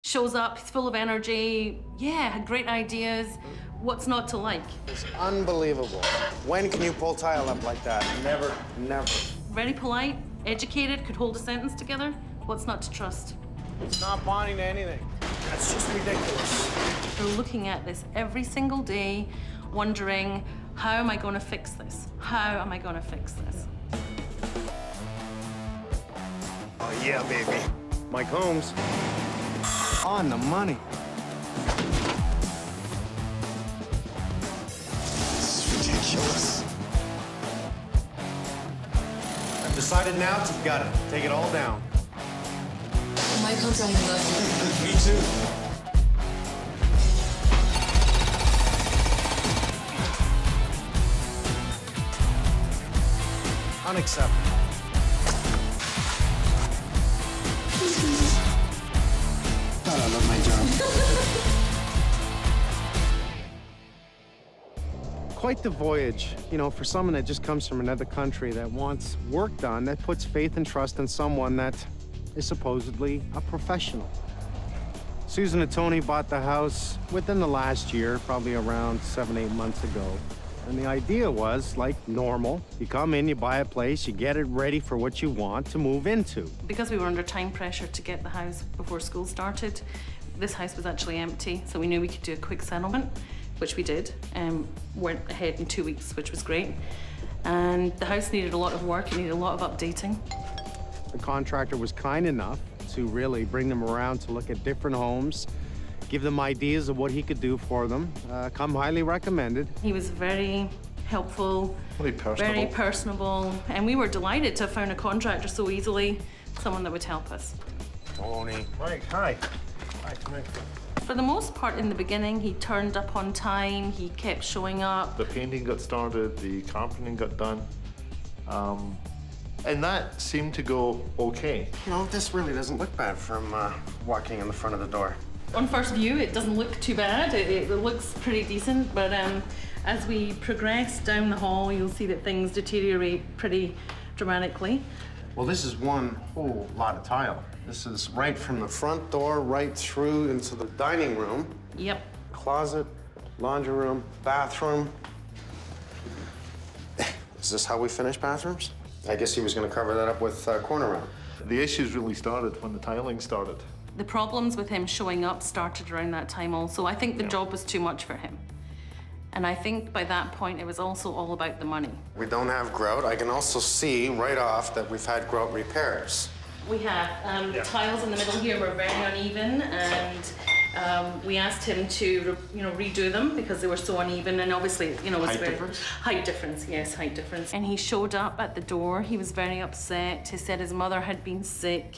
Shows up, he's full of energy. Yeah, had great ideas. What's not to like? It's unbelievable. When can you pull tile up like that? Never, never. Very polite, educated, could hold a sentence together. What's not to trust? It's not bonding to anything. That's just ridiculous. We're looking at this every single day, wondering, how am I going to fix this? How am I going to fix this? Oh, yeah, baby. Mike Holmes. On the money. This is ridiculous. I've decided now to gut it. Take it all down. Mike Holmes, I love you. Me too. Unacceptable. God, I love my job. Quite the voyage, you know, for someone that just comes from another country that wants work done, that puts faith and trust in someone that is supposedly a professional. Susan and Tony bought the house within the last year, probably around 7-8 months ago. And the idea was, like normal, you come in, you buy a place, you get it ready for what you want to move into. Because we were under time pressure to get the house before school started, this house was actually empty, so we knew we could do a quick settlement, which we did. Went ahead in 2 weeks, which was great. And the house needed a lot of work, it needed a lot of updating. The contractor was kind enough to really bring them around to look at different homes, give them ideas of what he could do for them. Come highly recommended. He was very helpful, very personable, and we were delighted to have found a contractor so easily, someone that would help us. Tony. Mike, hi. Hi, come in. For the most part, in the beginning, he turned up on time, he kept showing up. The painting got started, the carpeting got done, and that seemed to go okay. You know, this really doesn't look bad from walking in the front of the door. On first view, it doesn't look too bad. It looks pretty decent, but as we progress down the hall, you'll see that things deteriorate pretty dramatically. Well, this is one whole lot of tile. This is right from the front door right through into the dining room. Yep. Closet, laundry room, bathroom. Is this how we finish bathrooms? I guess he was going to cover that up with corner round. The issues really started when the tiling started. The problems with him showing up started around that time also. I think the job was too much for him. And I think by that point, it was also all about the money. We don't have grout. I can also see right off that we've had grout repairs. We have. The tiles in the middle here were very uneven, and we asked him to, redo them because they were so uneven, and obviously, it was height difference? Height difference, yes, height difference. And he showed up at the door. He was very upset. He said his mother had been sick.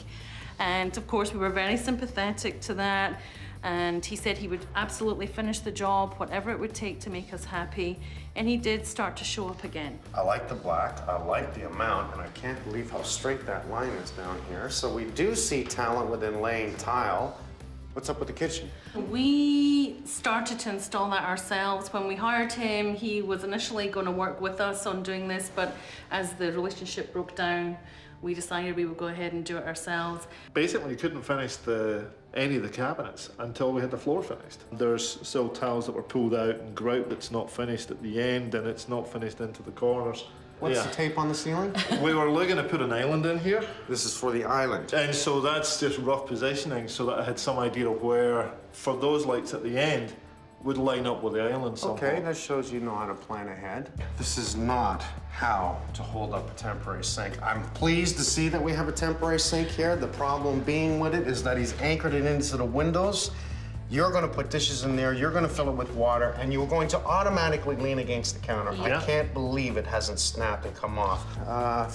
And of course, we were very sympathetic to that. And he said he would absolutely finish the job, whatever it would take to make us happy. And he did start to show up again. I like the black, I like the amount, and I can't believe how straight that line is down here. So we do see talent within laying tile. What's up with the kitchen? We started to install that ourselves. When we hired him, he was initially going to work with us on doing this, but as the relationship broke down, we decided we would go ahead and do it ourselves. Basically, couldn't finish any of the cabinets until we had the floor finished. There's still tiles that were pulled out and grout that's not finished at the end, and it's not finished into the corners. What's the tape on the ceiling? We were looking to put an island in here. This is for the island. And so that's just rough positioning so that I had some idea of where, for those lights at the end, would line up with the island somehow. Okay, that shows you know how to plan ahead. This is not how to hold up a temporary sink. I'm pleased to see that we have a temporary sink here. The problem being with it is that he's anchored it into the windows. You're gonna put dishes in there, you're gonna fill it with water, and you're going to automatically lean against the counter. Yeah. I can't believe it hasn't snapped and come off.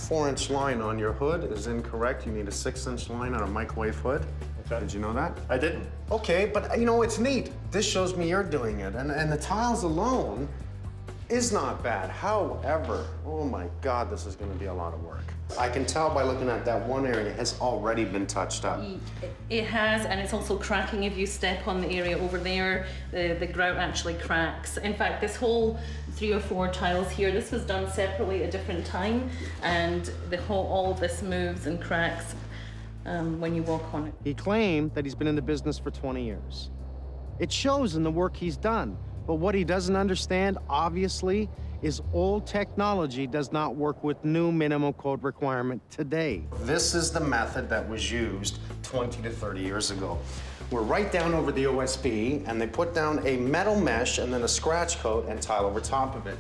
4-inch line on your hood is incorrect. You need a 6-inch line on a microwave hood. Okay. Did you know that? I didn't. Okay, but it's neat. This shows me you're doing it, and the tiles alone is not bad. However, oh my God, this is gonna be a lot of work. I can tell by looking at that one area has already been touched up. It has, and it's also cracking. If you step on the area over there, the grout actually cracks. In fact, this whole 3 or 4 tiles here, this was done separately at a different time, and all of this moves and cracks when you walk on it. He claimed that he's been in the business for 20 years. It shows in the work he's done. But what he doesn't understand, obviously, is old technology does not work with new minimum code requirement today. This is the method that was used 20 to 30 years ago. We're right down over the OSB, and they put down a metal mesh and then a scratch coat and tile over top of it.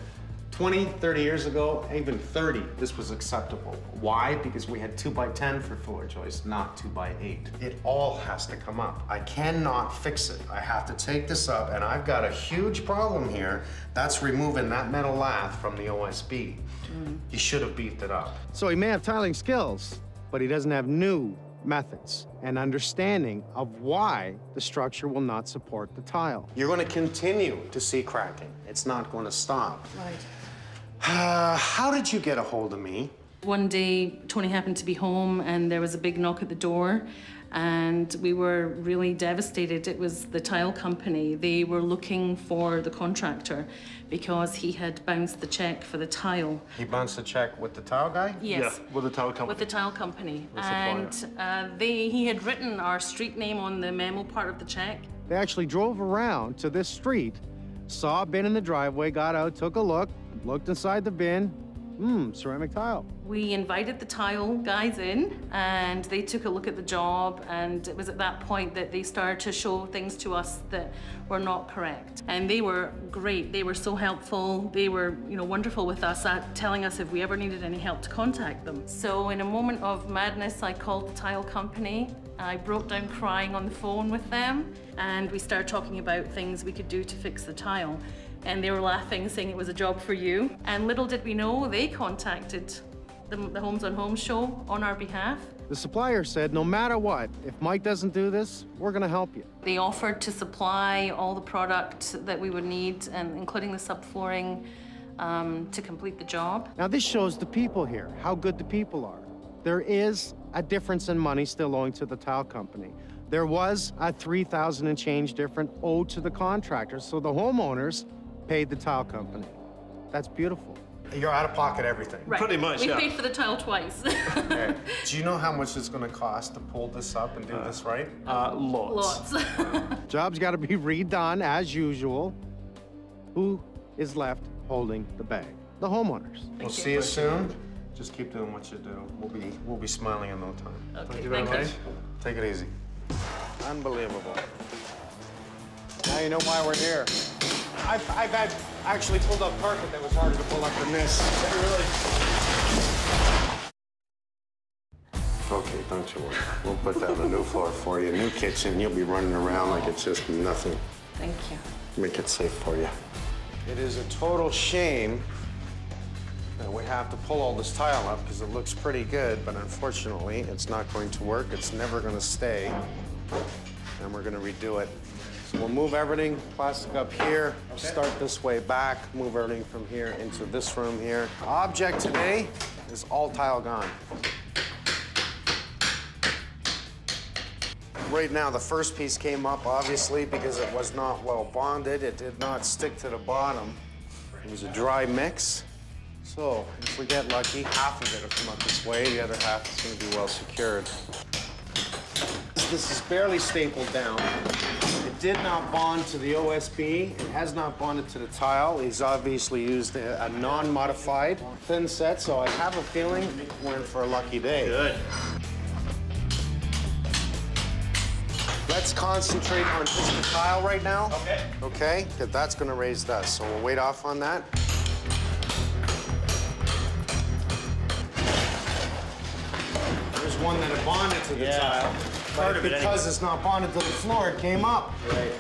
20, 30 years ago, even 30, this was acceptable. Why? Because we had 2x10 for floor joists, not 2x8. It all has to come up. I cannot fix it. I have to take this up, and I've got a huge problem here. That's removing that metal lath from the OSB. He should have beefed it up. So he may have tiling skills, but he doesn't have new methods and understanding of why the structure will not support the tile. You're going to continue to see cracking. It's not going to stop. Right. How did you get a hold of me? One day, Tony happened to be home and there was a big knock at the door and we were really devastated. It was the tile company. They were looking for the contractor because he had bounced the check for the tile. He bounced the check with the tile guy? Yes. Yeah, with the tile company. With the tile company. The And he had written our street name on the memo part of the check. They actually drove around to this street, saw a bin in the driveway, got out, took a look, looked inside the bin. Ceramic tile. We invited the tile guys in and they took a look at the job, and it was at that point that they started to show things to us that were not correct. And they were great. They were so helpful. They were, wonderful with us at telling us if we ever needed any help to contact them. So in a moment of madness, I called the tile company. I broke down crying on the phone with them, and we started talking about things we could do to fix the tile. And they were laughing, saying it was a job for you. And little did we know, they contacted the Homes on Homes show on our behalf. The supplier said, no matter what, if Mike doesn't do this, we're gonna help you. They offered to supply all the product that we would need, and including the subflooring, to complete the job. Now this shows the people here, how good the people are. There is a difference in money still owing to the tile company. There was a $3,000 and change difference owed to the contractors, so the homeowners paid the tile company. That's beautiful. You're out of pocket everything. Right. Pretty much, We yeah. paid for the tile twice. Okay. Do you know how much it's gonna cost to pull this up and do this right? Lots. Lots. Job's gotta be redone as usual. Who is left holding the bag? The homeowners. We'll see you soon. Just keep doing what you do. We'll be smiling in no time. Okay, Thank you very much. Take it easy. Unbelievable. Now you know why we're here. I've actually pulled up carpet that was harder to pull up than this. Really? Okay, don't you worry. We'll put down a new floor for you, new kitchen. You'll be running around like it's just nothing. Thank you. Make it safe for you. It is a total shame that we have to pull all this tile up because it looks pretty good, but unfortunately, it's not going to work. It's never going to stay, and we're going to redo it. So we'll move everything, plastic up here, start this way back, move everything from here into this room here. Object today is all tile gone. Right now, the first piece came up, obviously, because it was not well bonded. It did not stick to the bottom. It was a dry mix. So, if we get lucky, half of it will come up this way, the other half is going to be well secured. This is barely stapled down. It did not bond to the OSB. It has not bonded to the tile. He's obviously used a non-modified thin set, so I have a feeling we're in for a lucky day. Good. Let's concentrate on just the tile right now. Okay. Okay? Because that's going to raise dust, so we'll wait off on that. There's one that had bonded to the tile. But because it's not bonded to the floor, it came up. Right.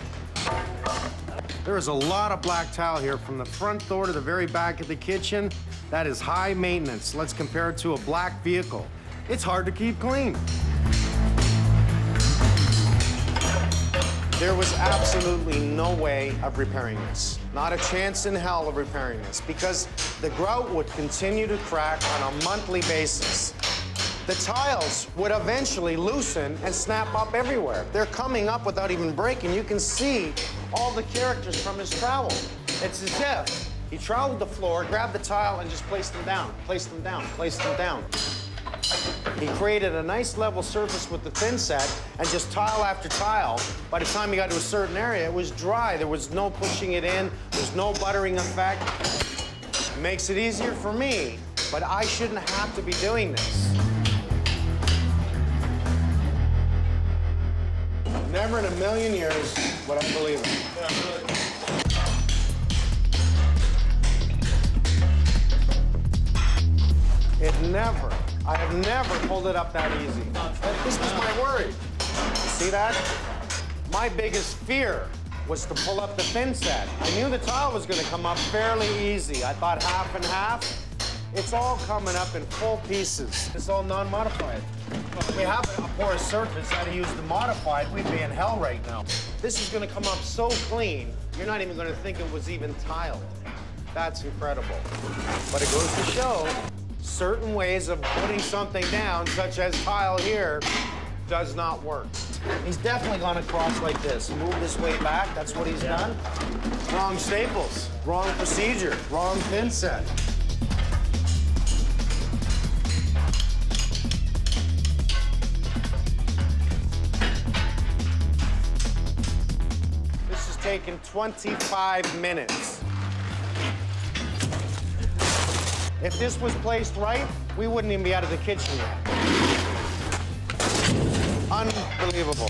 There is a lot of black tile here from the front door to the very back of the kitchen. That is high maintenance. Let's compare it to a black vehicle. It's hard to keep clean. There was absolutely no way of repairing this. Not a chance in hell of repairing this, because the grout would continue to crack on a monthly basis. The tiles would eventually loosen and snap up everywhere. They're coming up without even breaking. You can see all the characters from his trowel. It's as if he troweled the floor, grabbed the tile, and just placed them down, placed them down, placed them down. He created a nice level surface with the thin set, and just tile after tile, by the time he got to a certain area, it was dry. There was no pushing it in. There's no buttering effect. It makes it easier for me, but I shouldn't have to be doing this. Never in a million years would I believe it. I have never pulled it up that easy. This was my worry. See that? My biggest fear was to pull up the thin set. I knew the tile was gonna come up fairly easy. I thought half and half. It's all coming up in full pieces. It's all non-modified. If we have a porous surface, had to use the modified, we'd be in hell right now. This is gonna come up so clean, you're not even gonna think it was even tiled. That's incredible. But it goes to show, certain ways of putting something down, such as tile here, does not work. He's definitely gone across like this. Move this way back, that's what he's done. Wrong staples, wrong procedure, wrong thin set. This has taken 25 minutes. If this was placed right, we wouldn't even be out of the kitchen yet. Unbelievable.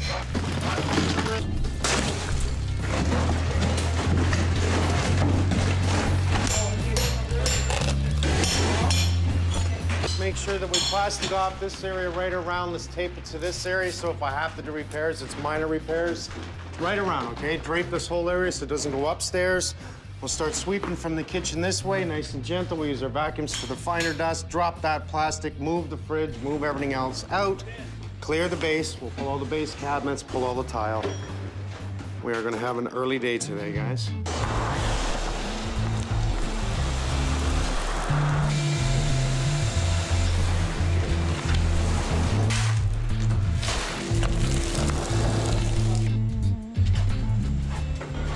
Make sure that we plastic off this area right around. Let's tape it to this area, so if I have to do repairs, it's minor repairs. Right around, okay? Drape this whole area so it doesn't go upstairs. We'll start sweeping from the kitchen this way, nice and gentle. We use our vacuums for the finer dust. Drop that plastic, move the fridge, move everything else out. Clear the base. We'll pull all the base cabinets, pull all the tile. We are gonna have an early day today, guys.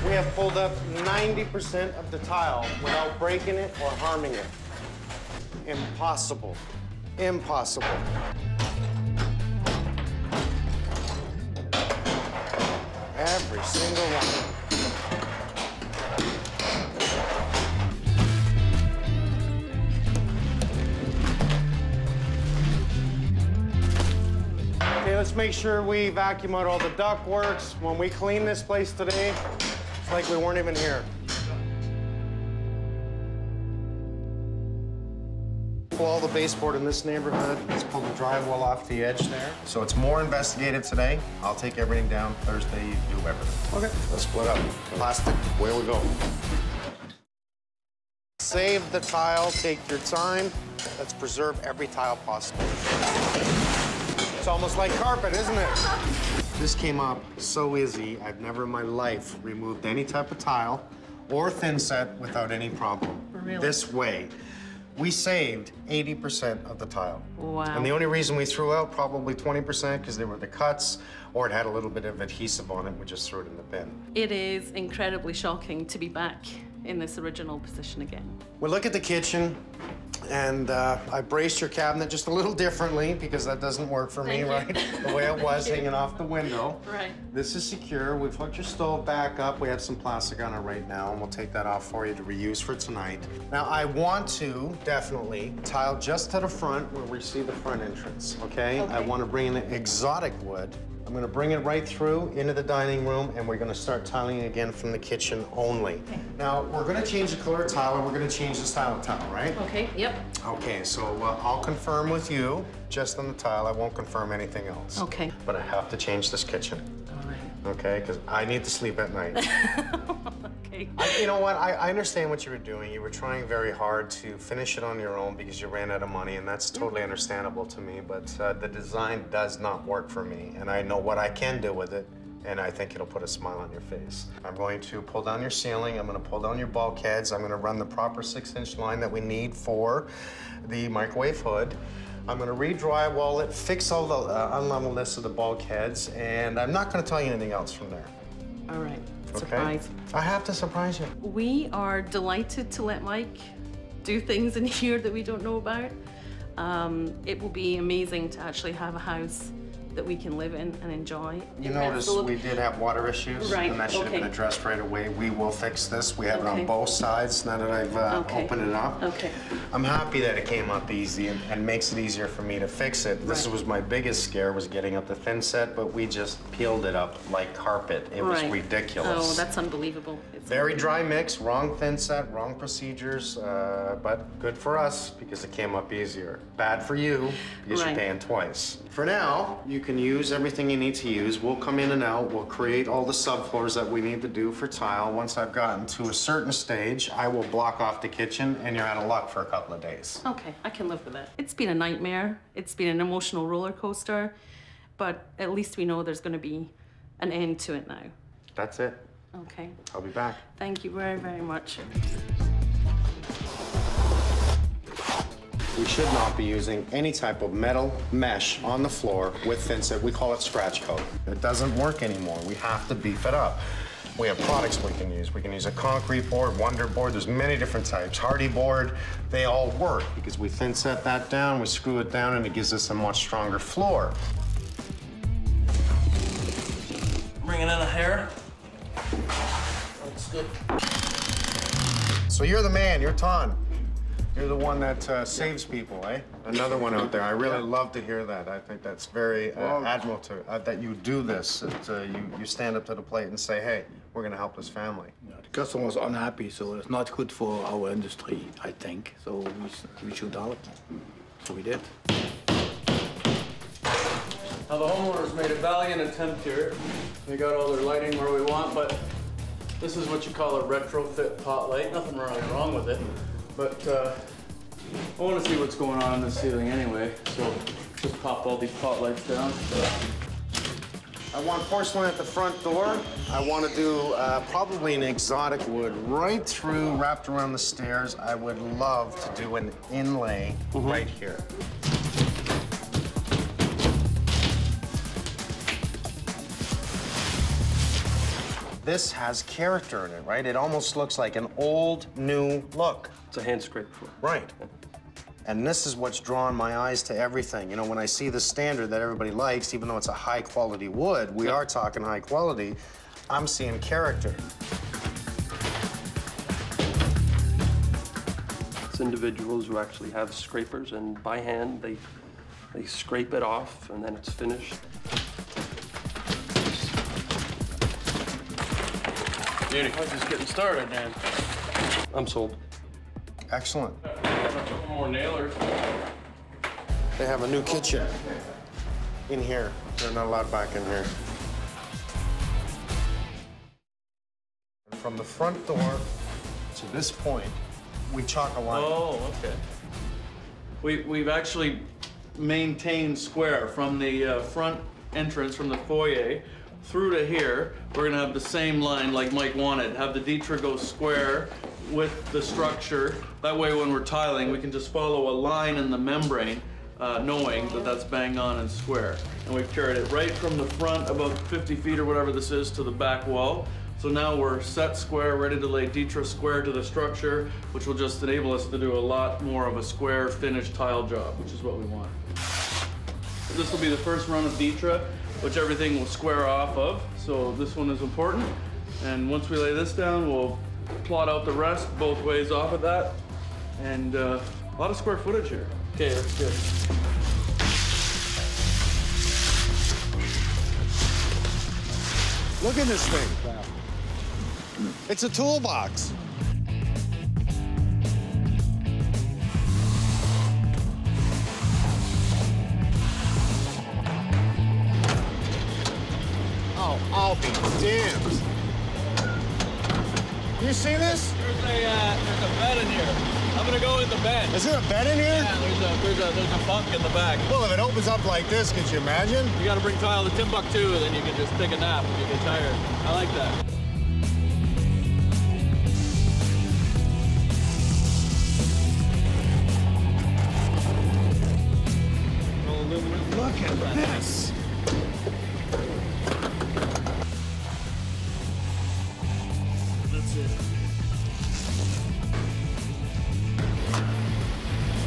We have pulled up 90% of the tile without breaking it or harming it. Impossible. Impossible. Every single one. Okay, let's make sure we vacuum out all the duct works. When we clean this place today, it's like we weren't even here. Pull all the baseboard in this neighborhood. Let's pull the drywall off the edge there. So it's more investigative today. I'll take everything down. Thursday, you do everything. Okay, let's split up. Plastic, away we go. Save the tile, take your time. Let's preserve every tile possible. It's almost like carpet, isn't it? This came up so easy. I've never in my life removed any type of tile or thin set without any problem. Really? This way. We saved 80% of the tile. Wow. And the only reason we threw out probably 20% because they were the cuts or it had a little bit of adhesive on it, we just threw it in the bin. It is incredibly shocking to be back in this original position again. We look at the kitchen, and I braced your cabinet just a little differently because that doesn't work for me, right? The way it was hanging off the window. Right. This is secure. We've hooked your stove back up. We have some plastic on it right now, and we'll take that off for you to reuse for tonight. Now, I want to definitely tile just to the front where we see the front entrance, okay? I want to bring in exotic wood. I'm gonna bring it right through into the dining room, and we're gonna start tiling again from the kitchen only. Okay. Now, we're gonna change the color of tile, and we're gonna change the style of tile, right? Okay, yep. Okay, so I'll confirm with you just on the tile. I won't confirm anything else. Okay. But I have to change this kitchen. All right. Okay, because I need to sleep at night. Okay. You know what? I understand what you were doing. You were trying very hard to finish it on your own because you ran out of money, and that's totally understandable to me. But the design does not work for me, and I know what I can do with it, and I think it'll put a smile on your face. I'm going to pull down your ceiling. I'm going to pull down your bulkheads. I'm going to run the proper 6-inch line that we need for the microwave hood. I'm going to re-drywall it, fix all the unleveledness of the bulkheads, and I'm not going to tell you anything else from there. All right. Okay? Surprise. I have to surprise you. We are delighted to let Mike do things in here that we don't know about. It will be amazing to actually have a house that we can live in and enjoy. You notice we did have water issues, Right, and that should have been okay. addressed right away. We will fix this. We have it Okay. on both sides now that I've Okay. opened it up. Okay. I'm happy that it came up easy and makes it easier for me to fix it. This Right. was my biggest scare, was getting up the thin set, but we just peeled it up like carpet. It was Right. ridiculous. Oh, that's unbelievable. It's Very dry mix, wrong thin set, wrong procedures, but good for us because it came up easier. Bad for you because Right. you're paying twice. For now, you can use everything you need to use. We'll come in and out. We'll create all the subfloors that we need to do for tile. Once I've gotten to a certain stage, I will block off the kitchen and you're out of luck for a couple of days. Okay, I can live with it. It's been a nightmare. It's been an emotional roller coaster, but at least we know there's going to be an end to it now. That's it. Okay. I'll be back. Thank you very, very much. We should not be using any type of metal mesh on the floor with thin set. We call it scratch coat. It doesn't work anymore. We have to beef it up. We have products we can use. We can use a concrete board, Wonder board. There's many different types. Hardy board, they all work because we thin set that down, we screw it down, and it gives us a much stronger floor. Bringing in a hair. Looks good. So you're the man, you're Ton. You're the one that saves people, eh? Another one out there. I really love to hear that. I think that's very admirable that you do this. That, you stand up to the plate and say, hey, we're going to help this family. Yeah, the customer was unhappy, so it's not good for our industry, I think. So we should help. So we did. Now the homeowners made a valiant attempt here. They got all their lighting where we want, but this is what you call a retrofit pot light. Nothing really wrong with it, but I want to see what's going on in the ceiling anyway. So just pop all these pot lights down. I want porcelain at the front door. I want to do probably an exotic wood right through, wrapped around the stairs. I would love to do an inlay right here. This has character in it, right? It almost looks like an old, new look. It's a hand scraper. Right. And this is what's drawn my eyes to everything. You know, when I see the standard that everybody likes, even though it's a high quality wood, we are talking high quality, I'm seeing character. It's individuals who actually have scrapers, and by hand, they scrape it off, and then it's finished. Beauty. We're just getting started, man. I'm sold. Excellent. A couple more nailers. They have a new kitchen in here. They're not allowed back in here. And from the front door to this point, we chalk a line. Oh, okay. We've actually maintained square from the front entrance, from the foyer, through to here. We're gonna have the same line like Mike wanted. Have the Dietra go square with the structure. That way when we're tiling, we can just follow a line in the membrane, knowing that that's bang on and square. And we've carried it right from the front, about 50 feet or whatever this is, to the back wall. So now we're set square, ready to lay Dietra square to the structure, which will just enable us to do a lot more of a square finished tile job, which is what we want. This will be the first run of Dietra, which everything will square off of. So this one is important. And once we lay this down, we'll plot out the rest both ways off of that. And a lot of square footage here. Okay, that's good. Look at this thing. It's a toolbox. Oh, I'll be damned. You see this? There's a bed in here. I'm gonna go in the bed. Is there a bed in here? Yeah, there's a bunk in the back. Well, if it opens up like this, could you imagine? You gotta bring tile to Timbuktu, and then you can just take a nap when you get tired. I like that. Look at this. That's it.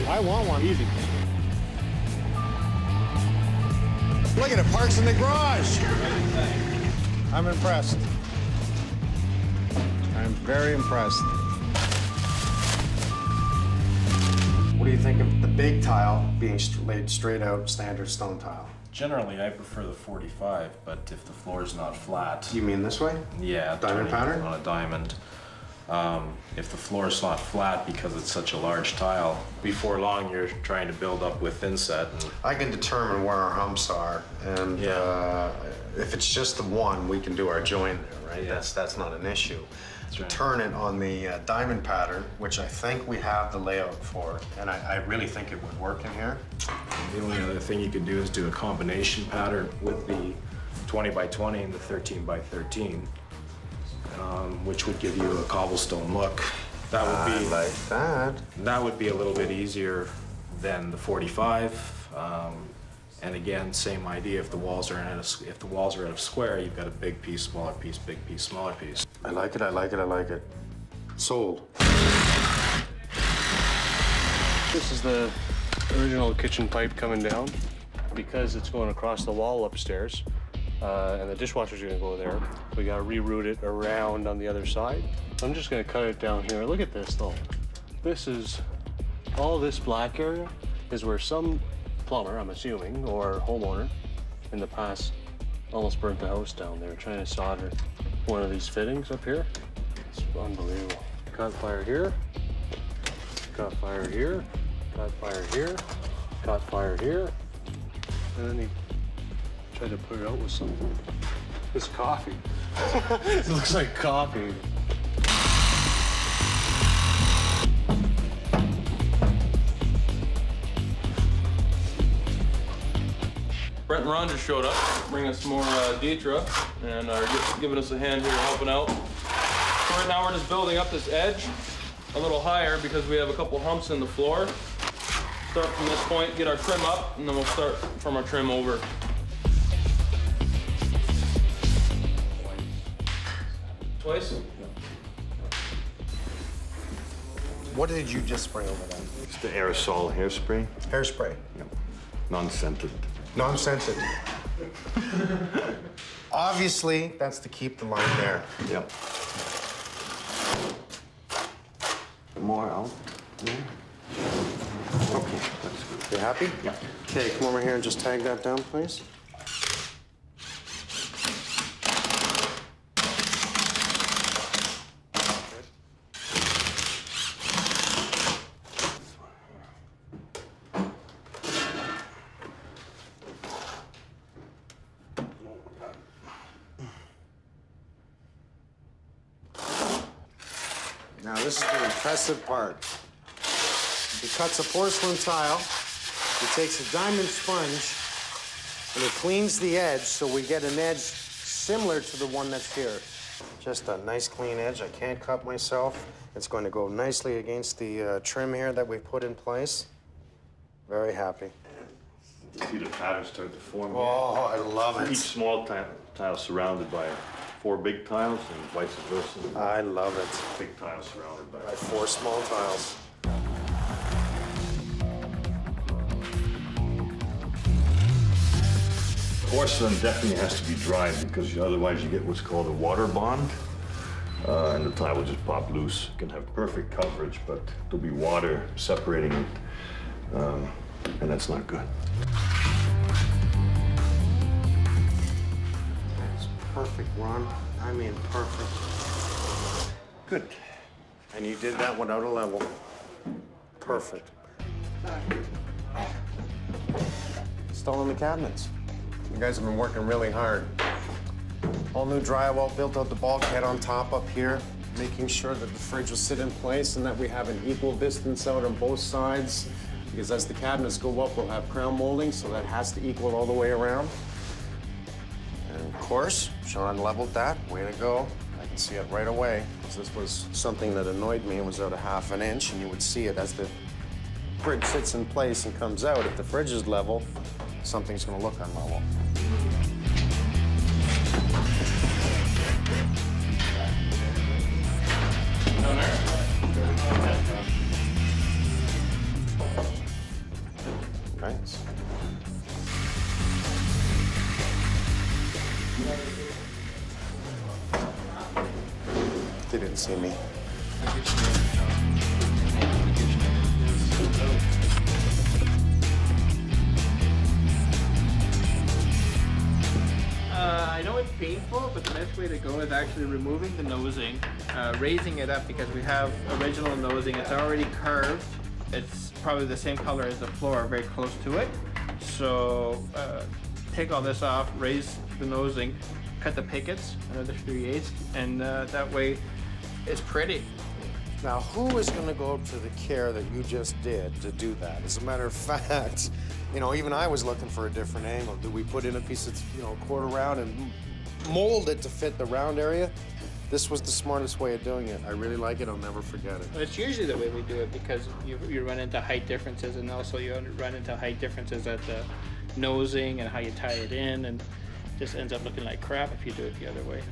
I want one. Easy. Look at it, parks in the garage. I'm impressed. I'm very impressed. What do you think of the big tile being laid straight out standard stone tile? Generally, I prefer the 45, but if the floor is not flat... You mean this way? Yeah. Diamond pattern? On a diamond. If the floor is not flat because it's such a large tile, before long you're trying to build up with inset. And I can determine where our humps are, and if it's just the one, we can do our join there, right? Yeah. That's not an issue. That's right. Turn it on the diamond pattern, which I think we have the layout for, and I really think it would work in here. The only other thing you could do is do a combination pattern with the 20 by 20 and the 13 by 13, which would give you a cobblestone look. That would be like that. That would be a little bit easier than the 45. And again, same idea. If the walls are at a square, you've got a big piece, smaller piece, big piece, smaller piece. I like it. I like it. I like it. Sold. This is the original kitchen pipe coming down. Because it's going across the wall upstairs, and the dishwasher's gonna go there, we gotta reroute it around on the other side. I'm just gonna cut it down here. Look at this though. This is, all this black area is where some plumber, I'm assuming, or homeowner in the past almost burnt the house down. They were trying to solder one of these fittings up here. It's unbelievable. Caught fire here, caught fire here, caught fire here, caught fire here. And then he tried to put it out with something. It's coffee. It looks like coffee. Brent and Ron just showed up, bringing us some more Deetra, and are just giving us a hand here helping out. So right now we're just building up this edge a little higher because we have a couple humps in the floor. Start from this point, get our trim up, and then we'll start from our trim over. Twice? What did you just spray over that? It's the aerosol hairspray. Hairspray. Yep. Non-scented. Non-scented. Obviously, that's to keep the line there. Yep. More out. Yeah. Okay, that's good. You happy? Yeah. Okay, come over here and just tag that down, please. Now, this is the impressive part. He cuts a porcelain tile, he takes a diamond sponge, and he cleans the edge so we get an edge similar to the one that's here. Just a nice clean edge. I can't cut myself. It's going to go nicely against the trim here that we put in place. Very happy. You see the pattern start to form. Oh, I love it. Each small tile surrounded by 4 big tiles and vice versa. I love it. Big tile surrounded by 4 small tiles. Porcelain definitely has to be dried because otherwise you get what's called a water bond, and the tile will just pop loose. You can have perfect coverage, but there'll be water separating it, and that's not good. That's perfect, Ron. I mean, perfect. Good. And you did that without a level. Perfect. Installing the cabinets. You guys have been working really hard. All new drywall, built out the bulkhead on top up here, making sure that the fridge will sit in place and that we have an equal distance out on both sides. Because as the cabinets go up, we'll have crown molding, so that has to equal all the way around. And of course, Sean leveled that. Way to go. I can see it right away, because this was something that annoyed me. It was out a ½ an inch, and you would see it as the fridge sits in place and comes out. If the fridge is level, something's gonna look unlevel. Nice. They didn't see me. I know it's painful, but the best way to go is actually removing the nosing, raising it up because we have original nosing. It's already curved. It's probably the same color as the floor, very close to it. So take all this off, raise the nosing, cut the pickets, another 3/8, and that way it's pretty. Now, who is going to go to the care that you just did to do that? As a matter of fact, you know, even I was looking for a different angle. Do we put in a piece of, you know, quarter round and mold it to fit the round area? This was the smartest way of doing it. I really like it. I'll never forget it. It's usually the way we do it because you run into height differences, and also you run into height differences at the nosing and how you tie it in, and it just ends up looking like crap if you do it the other way.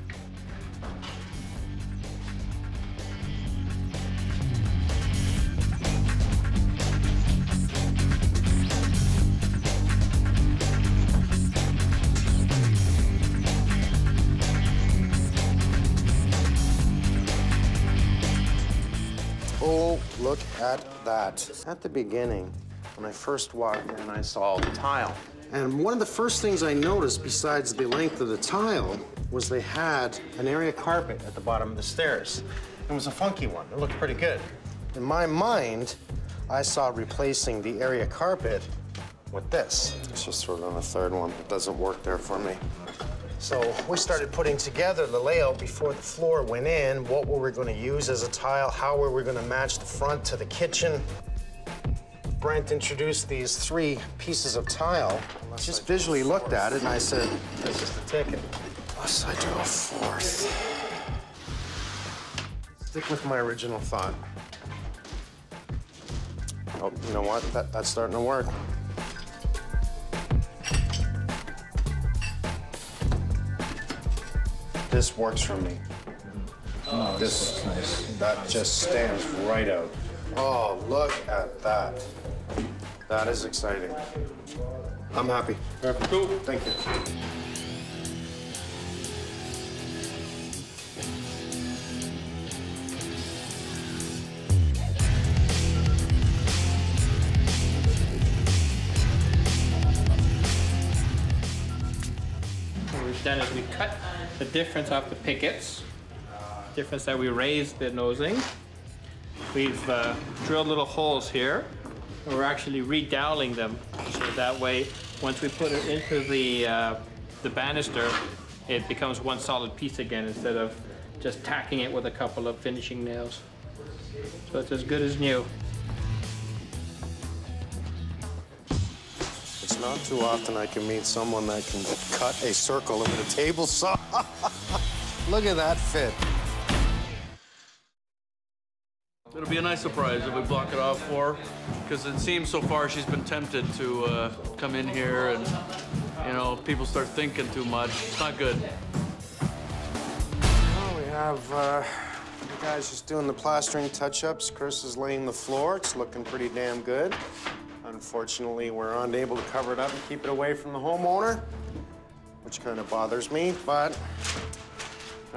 Oh, look at that. At the beginning, when I first walked in, I saw the tile. And one of the first things I noticed, besides the length of the tile, was they had an area carpet at the bottom of the stairs. It was a funky one. It looked pretty good. In my mind, I saw replacing the area carpet with this. Let's just throw it on a third one. It doesn't work there for me. So we started putting together the layout before the floor went in, what were we going to use as a tile, how were we going to match the front to the kitchen. Brent introduced these 3 pieces of tile. Just visually looked at it and I said, this is the ticket. Unless I do a 4th. Stick with my original thought. Oh, you know what? That's starting to work. This works for me. Oh, this nice. That just stands right out. Oh, look at that. That is exciting. I'm happy. Cool. Thank you. What we've done is we cut the difference off the pickets, difference that we raised the nosing. We've drilled little holes here, and we're actually redoweling them, so that way, once we put it into the banister, it becomes one solid piece again instead of just tacking it with a couple of finishing nails. So it's as good as new. It's not too often I can meet someone that can cut a circle with a table saw. Look at that fit. It'll be a nice surprise if we block it off for her, because it seems so far she's been tempted to come in here and, you know, people start thinking too much. It's not good. Well, we have the guys just doing the plastering touch-ups. Chris is laying the floor. It's looking pretty damn good. Unfortunately, we're unable to cover it up and keep it away from the homeowner, which kind of bothers me, but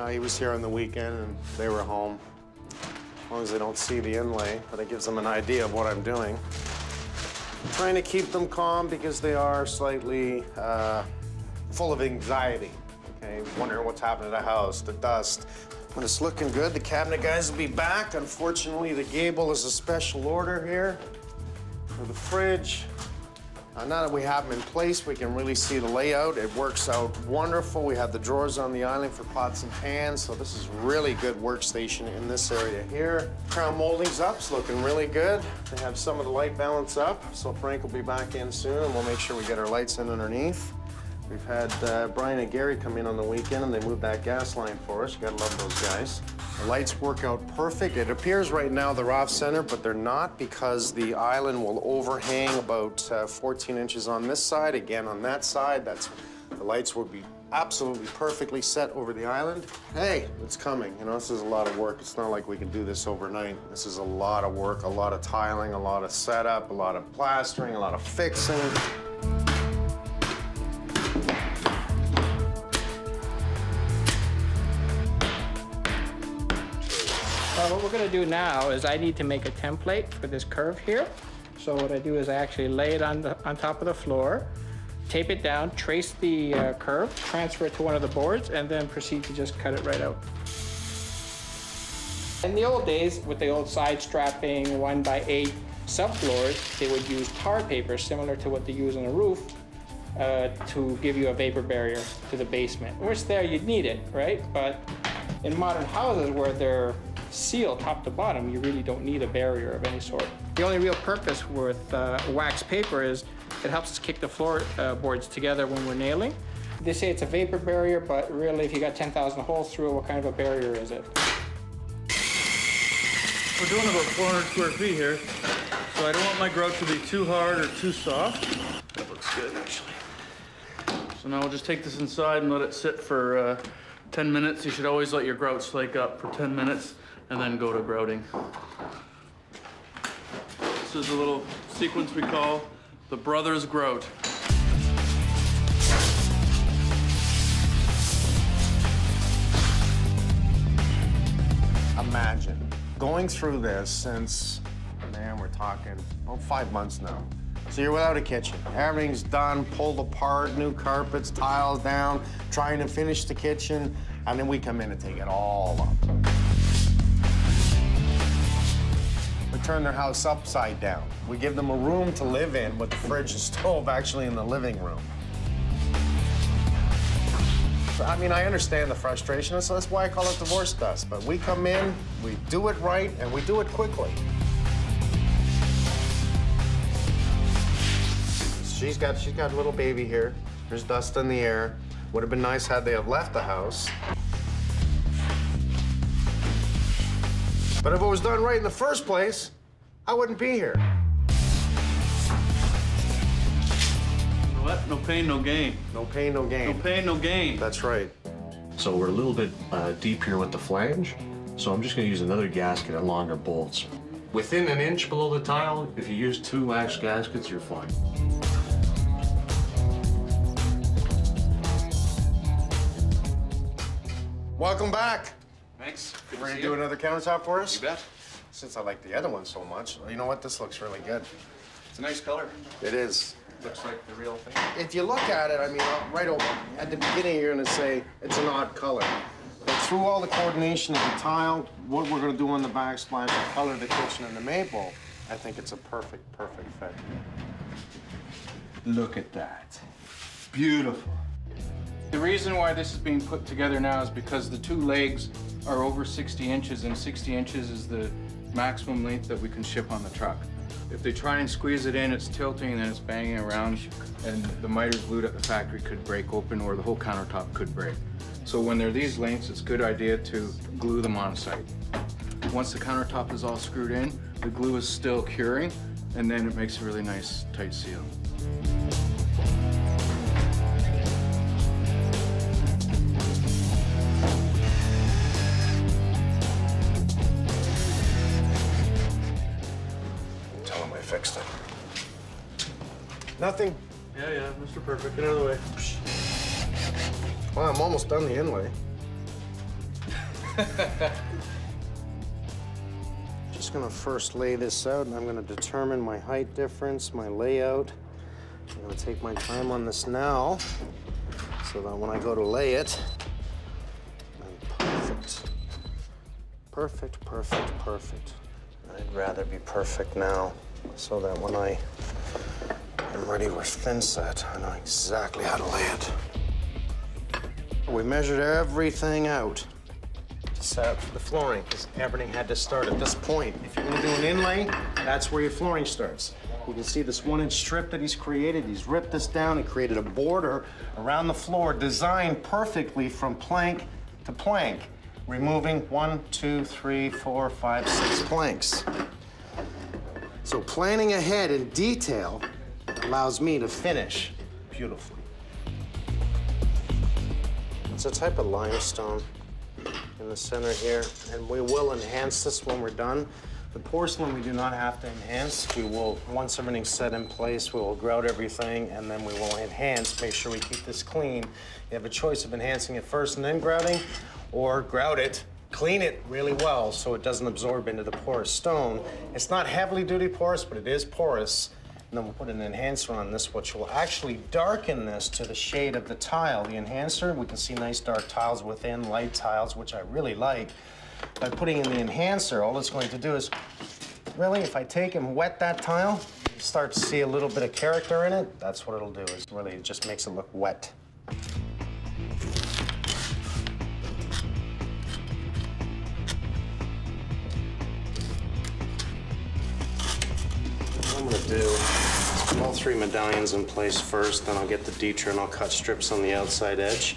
he was here on the weekend and they were home. As long as they don't see the inlay, but it gives them an idea of what I'm doing. I'm trying to keep them calm because they are slightly full of anxiety, okay? Wondering what's happening to the house, the dust. But it's looking good. The cabinet guys will be back. Unfortunately, the gable is a special order here for the fridge. Now that we have them in place, we can really see the layout. It works out wonderful. We have the drawers on the island for pots and pans, so this is really good workstation in this area here. Crown molding's up, it's looking really good. They have some of the light balance up, so Frank will be back in soon, and we'll make sure we get our lights in underneath. We've had Brian and Gary come in on the weekend, and they moved that gas line for us. You gotta love those guys. The lights work out perfect. It appears right now they're off center, but they're not because the island will overhang about 14 inches on this side, again on that side. The lights will be absolutely perfectly set over the island. Hey, it's coming. You know, this is a lot of work. It's not like we can do this overnight. This is a lot of work, a lot of tiling, a lot of setup, a lot of plastering, a lot of fixing. What we're gonna do now is I need to make a template for this curve here. So what I do is I actually lay it on top of the floor, tape it down, trace the curve, transfer it to one of the boards, and then proceed to just cut it right out. In the old days, with the old side strapping 1x8 subfloors, they would use tar paper similar to what they use on a roof to give you a vapor barrier to the basement. Which there you'd need it, right? But in modern houses where they're sealed top to bottom, you really don't need a barrier of any sort. The only real purpose with wax paper is it helps us kick the floorboards together when we're nailing. They say it's a vapor barrier, but really if you got 10,000 holes through it, what kind of a barrier is it? We're doing about 400 square feet here, so I don't want my grout to be too hard or too soft. That looks good, actually. So now we'll just take this inside and let it sit for 10 minutes. You should always let your grout flake up for 10 minutes and then go to grouting. This is a little sequence we call the Brothers Grout. Imagine going through this since, man, we're talking, 5 months now. So you're without a kitchen. Everything's done, pulled apart, new carpets, tiles down, trying to finish the kitchen, and then we come in and take it all up. We turn their house upside down. We give them a room to live in with the fridge and stove actually in the living room. So, I mean, I understand the frustration, so that's why I call it divorce dust. But we come in, we do it right, and we do it quickly. She's got a little baby here. There's dust in the air. Would have been nice had they have left the house. But if it was done right in the first place, I wouldn't be here. What? No pain, no gain. No pain, no gain. No pain, no gain. That's right. So we're a little bit deep here with the flange, so I'm just gonna use another gasket and longer bolts. Within an inch below the tile, if you use 2 wax gaskets, you're fine. Welcome back. Thanks. We're gonna do another countertop for us? You bet. Since I like the other one so much, you know what? This looks really good. It's a nice color. It is. Looks like the real thing. If you look at it, I mean, right over at the beginning, you're gonna say it's an odd color. But through all the coordination of the tile, what we're gonna do on the backsplash, the color of the kitchen and the maple, I think it's a perfect, perfect fit. Look at that. Beautiful. The reason why this is being put together now is because the 2 legs are over 60 inches, and 60 inches is the maximum length that we can ship on the truck. If they try and squeeze it in, it's tilting and then it's banging around, and the miter glued at the factory could break open, or the whole countertop could break. So when they're these lengths, it's a good idea to glue them on site. Once the countertop is all screwed in, the glue is still curing, and then it makes a really nice tight seal. Fixed it. Nothing. Yeah, Mr. Perfect, get out of the way. Well, I'm almost done the inlay. Just gonna first lay this out, and I'm gonna determine my height difference, my layout. I'm gonna take my time on this now, so that when I go to lay it, I'm perfect. Perfect, perfect, perfect. I'd rather be perfect now, so that when I am ready with thin set, I know exactly how to lay it. We measured everything out to set up for the flooring, because everything had to start at this point. If you're gonna do an inlay, that's where your flooring starts. You can see this 1-inch strip that he's created. He's ripped this down and created a border around the floor designed perfectly from plank to plank, removing 1, 2, 3, 4, 5, 6 planks. So planning ahead in detail allows me to finish beautifully. It's a type of limestone in the center here, and we will enhance this when we're done. The porcelain we do not have to enhance. We will, once everything's set in place, we will grout everything, and then we will enhance, make sure we keep this clean. You have a choice of enhancing it first and then grouting, or grout it clean it really well so it doesn't absorb into the porous stone. It's not heavily duty porous, but it is porous. And then we'll put an enhancer on this, which will actually darken this to the shade of the tile. The enhancer, we can see nice dark tiles within, light tiles, which I really like. By putting in the enhancer, all it's going to do is, really, if I take and wet that tile, you start to see a little bit of character in it. That's what it'll do, is really, it just makes it look wet. What I'm gonna do is put all 3 medallions in place first, then I'll get the deter and I'll cut strips on the outside edge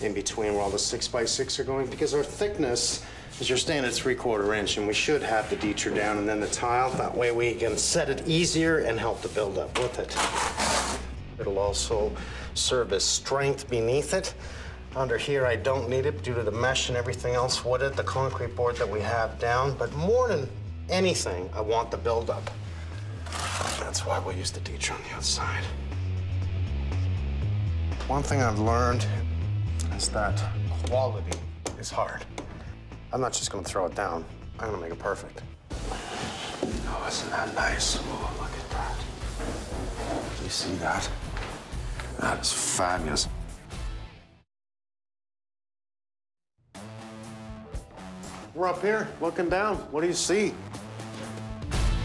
in between where all the 6x6 are going, because our thickness is your standard 3/4 inch, and we should have the deter down and then the tile. That way we can set it easier and help the build up with it. It'll also serve as strength beneath it. Under here, I don't need it due to the mesh and everything else with it, the concrete board that we have down. But more than anything, I want the build up. That's why we'll use the deter on the outside. One thing I've learned is that quality is hard. I'm not just gonna throw it down. I'm gonna make it perfect. Oh, isn't that nice? Oh, look at that. Do you see that? That is fabulous. We're up here, looking down. What do you see?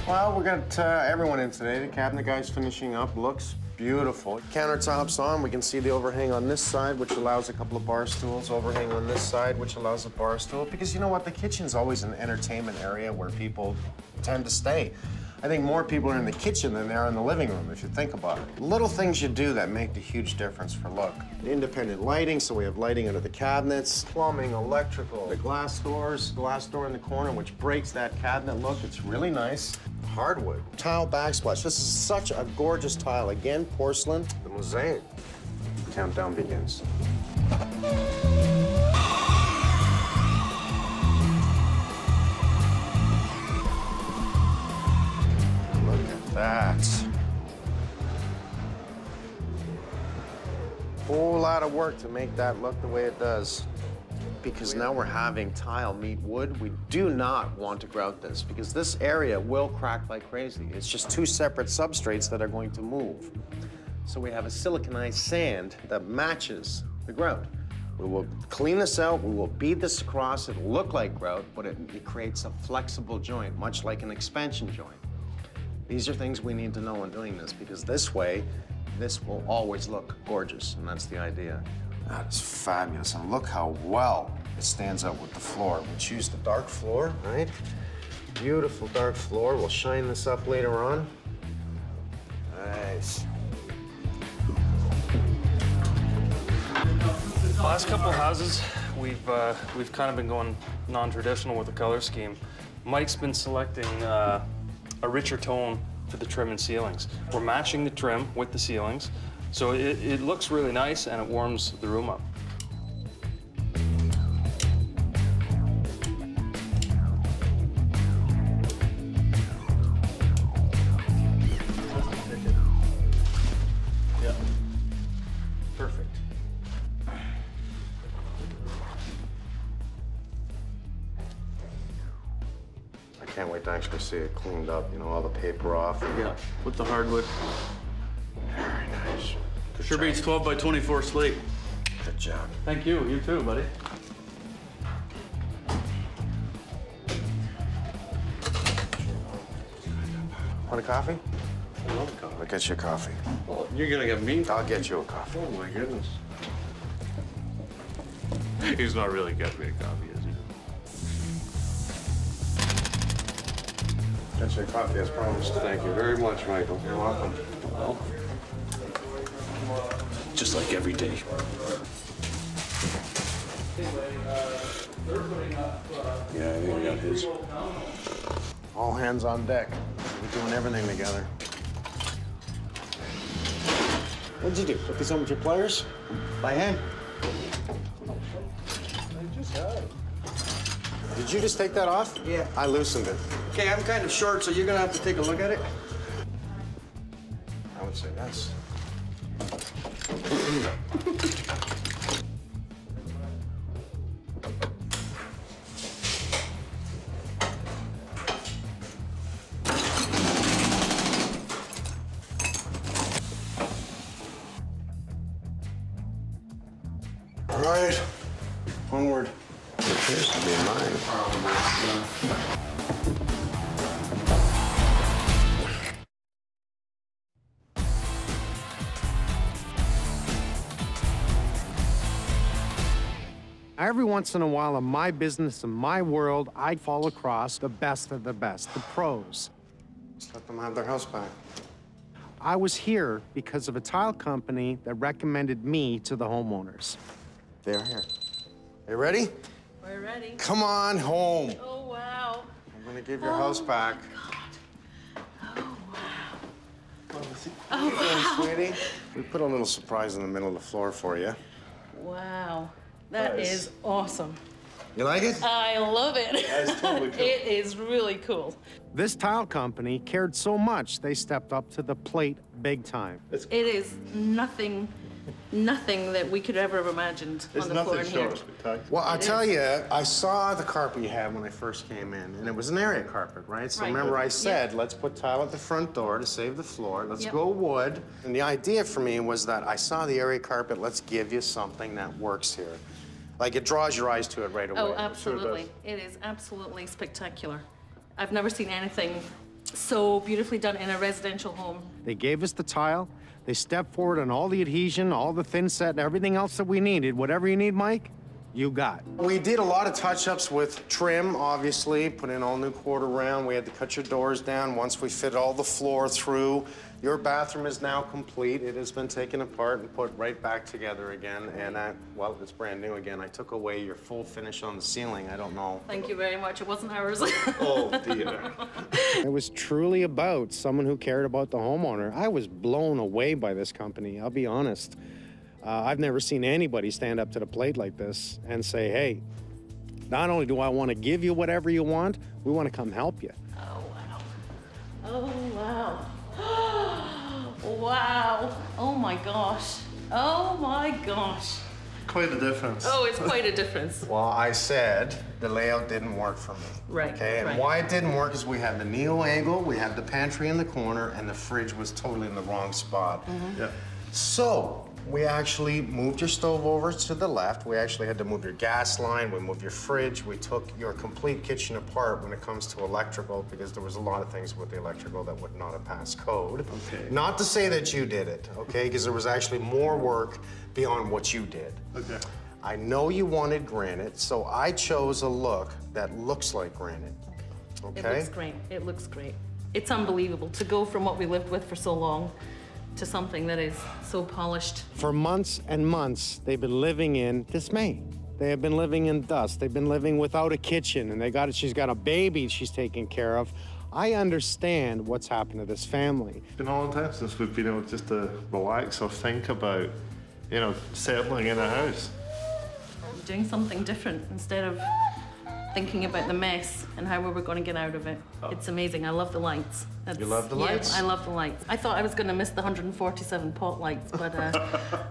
Well, we got everyone in today. The cabinet guy's finishing up. Looks beautiful. Countertops on. We can see the overhang on this side, which allows a couple of bar stools. Overhang on this side, which allows a bar stool. Because you know what? The kitchen's always an entertainment area where people tend to stay. I think more people are in the kitchen than they are in the living room, if you think about it. Little things you do that make a huge difference for look. Independent lighting, so we have lighting under the cabinets, plumbing, electrical, the glass doors, glass door in the corner, which breaks that cabinet look. It's really nice. Hardwood. Tile backsplash. This is such a gorgeous tile. Again, porcelain, the mosaic. Countdown begins. That. Whole lot of work to make that look the way it does. Because now we're having tile meet wood. We do not want to grout this because this area will crack like crazy. It's just 2 separate substrates that are going to move. So we have a siliconized sand that matches the grout. We will clean this out, we will bead this across. It'll look like grout, but it creates a flexible joint, much like an expansion joint. These are things we need to know when doing this because this way, this will always look gorgeous, and that's the idea. That is fabulous, and look how well it stands out with the floor. We choose the dark floor, right? Beautiful dark floor. We'll shine this up later on. Nice. Last couple houses, we've kind of been going non-traditional with the color scheme. Mike's been selecting a richer tone for the trim and ceilings. We're matching the trim with the ceilings, so it looks really nice and it warms the room up. Yeah. Perfect. I can't wait to actually see it cleaned up, you know, all the paper off. Yeah, with the hardwood. Very nice. Good Sure job. beats 12 by 24 slate. Good job. Thank you. You too, buddy. Want a coffee? I love coffee. I'll get you a coffee. Well, you're gonna get me? I'll get you a coffee. Oh my goodness. He's not really getting me a coffee, is he? Get you a coffee as promised. Thank you very much, Michael. You're welcome. Well, just like every day. Yeah, I think we got his. All hands on deck. We're doing everything together. What'd you do? Put these on with your pliers? By hand? I just have. Did you just take that off? Yeah. I loosened it. Okay, I'm kind of short, so you're gonna have to take a look at it. I would say yes. All right, onward. It appears to be mine. Every once in a while in my business, in my world, I fall across the best of the best, the pros. Just let them have their house back. I was here because of a tile company that recommended me to the homeowners. They're here. You ready? We're ready. Come on home. Oh, wow. I'm gonna give your house back. Oh, wow. Oh, wow. Sweetie, we put a little surprise in the middle of the floor for you. Wow. That is awesome. You like it? I love it. That's totally cool. It is really cool. This tile company cared so much, they stepped up to the plate big time. It is nothing that we could ever have imagined on the floor in here. Well, I'll tell you, I saw the carpet you had when I first came in, and it was an area carpet, right? So remember I said, let's put tile at the front door to save the floor. Let's go wood. And the idea for me was that I saw the area carpet, let's give you something that works here. Like, it draws your eyes to it right away. Oh, absolutely. It is absolutely spectacular. I've never seen anything so beautifully done in a residential home. They gave us the tile. They stepped forward on all the adhesion, all the thin set, and everything else that we needed. Whatever you need, Mike, you got. We did a lot of touch-ups with trim, obviously, put in all new quarter round. We had to cut your doors down once we fit all the floor through. Your bathroom is now complete. It has been taken apart and put right back together again. And well, it's brand new again. I took away your full finish on the ceiling. I don't know. Thank you very much. It wasn't ours. Oh, dear. It was truly about someone who cared about the homeowner. I was blown away by this company, I'll be honest. I've never seen anybody stand up to the plate like this and say, hey, not only do I want to give you whatever you want, we want to come help you. Oh, wow. Oh, wow. Wow. Oh, my gosh. Oh, my gosh. Quite a difference. Oh, it's quite a difference. Well, I said the layout didn't work for me. Right. Okay, and right. why it didn't work is we had the neo angle, we had the pantry in the corner, and the fridge was totally in the wrong spot. Yeah. So we actually moved your stove over to the left. We actually had to move your gas line. We moved your fridge. We took your complete kitchen apart when it comes to electrical because there was a lot of things with the electrical that would not have passed code. Okay. Not to say that you did it, okay? Because there was actually more work beyond what you did. Okay. I know you wanted granite, so I chose a look that looks like granite, okay? It looks great. It looks great. It's unbelievable to go from what we lived with for so long to something that is so polished. For months and months, they've been living in dismay. They have been living in dust. They've been living without a kitchen, and she's got a baby she's taking care of. I understand what's happened to this family. It's been a long time since we've been able just to relax or think about, you know, settling in a house. Doing something different instead of thinking about the mess and how we were going to get out of it. It's amazing. I love the lights. You love the lights? I love the lights. I thought I was going to miss the 147 pot lights, but...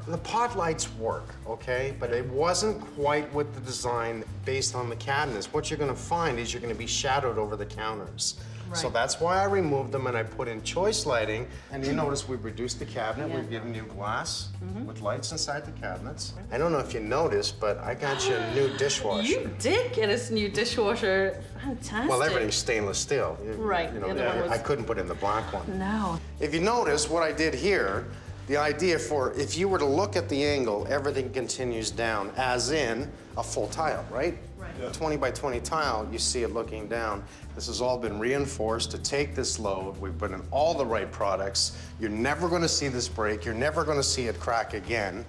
The pot lights work, okay? But it wasn't quite with the design based on the cabinets. What you're going to find is you're going to be shadowed over the counters. Right. So that's why I removed them and I put in choice lighting. And you notice we've reduced the cabinet. We've given you glass with lights inside the cabinets. I don't know if you noticed, but I got you a new dishwasher. You did get us a new dishwasher. Fantastic. Well, everything's stainless steel. Right. You know, I couldn't put in the black one. No. If you notice what I did here, the idea for if you were to look at the angle, everything continues down, as in a full tile, right? Right. A 20 by 20 tile, you see it looking down. This has all been reinforced to take this load. We've put in all the right products. You're never going to see this break. You're never going to see it crack again.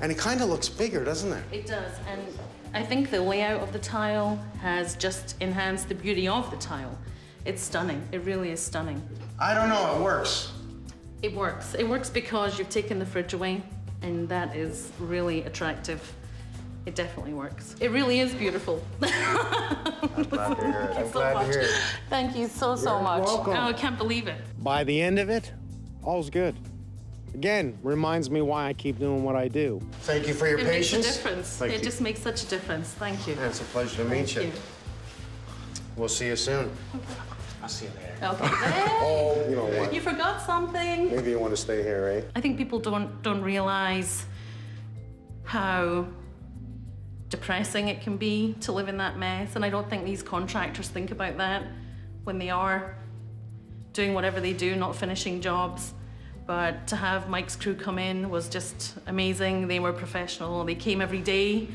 And it kind of looks bigger, doesn't it? It does. And I think the layout of the tile has just enhanced the beauty of the tile. It's stunning. It really is stunning. I don't know. It works. It works. It works because you've taken the fridge away, and that is really attractive. It definitely works. It really is beautiful. I'm glad to hear it. I'm glad to hear it. Thank you so much. Welcome. Oh, I can't believe it. By the end of it, all's good. Again, reminds me why I keep doing what I do. Thank you for your patience. It makes a difference. It just makes such a difference. Thank you. Yeah, it's a pleasure to meet you. Thank you. We'll see you soon. I'll see you there. Okay. Oh, you know what? You forgot something. Maybe you want to stay here, eh? I think people don't realize how depressing it can be to live in that mess. And I don't think these contractors think about that when they are doing whatever they do, not finishing jobs. But to have Mike's crew come in was just amazing. They were professional. They came every day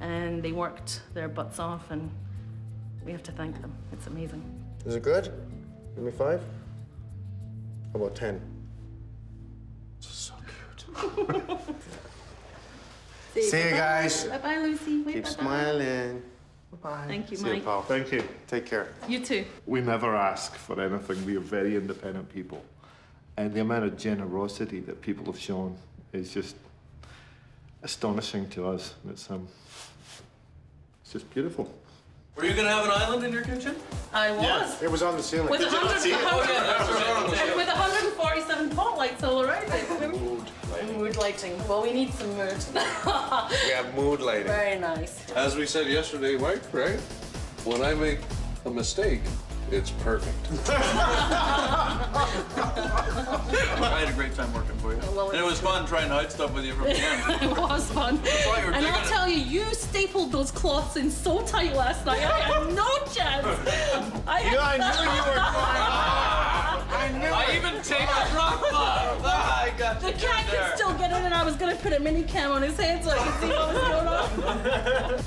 and they worked their butts off, and we have to thank them. It's amazing. Is it good? Give me 5? How about 10? So cute. See you guys. Bye-bye, Lucy. Wait, Keep bye-bye. smiling. Bye-bye. Thank you, See you, Mike. pal. Thank you. Take care. You too. We never ask for anything. We are very independent people. And the amount of generosity that people have shown is just astonishing to us. It's just beautiful. Were you gonna have an island in your kitchen? I was. Yes, it was on the ceiling. With 147 pot lights all around it. Mood lighting. Well, we need some mood. We have mood lighting. Very nice. As we said yesterday, Mike, right? When I make a mistake, it's perfect. I had a great time working for you. Well, and it was fun trying to hide stuff with you from the end. It was fun. why you were And digging I'll tell you, you stapled those cloths in so tight last night. I had no chance. I knew you were I even taped the drop off. I got The cat could still get in, and I was going to put a mini cam on his head so I could see what was going on.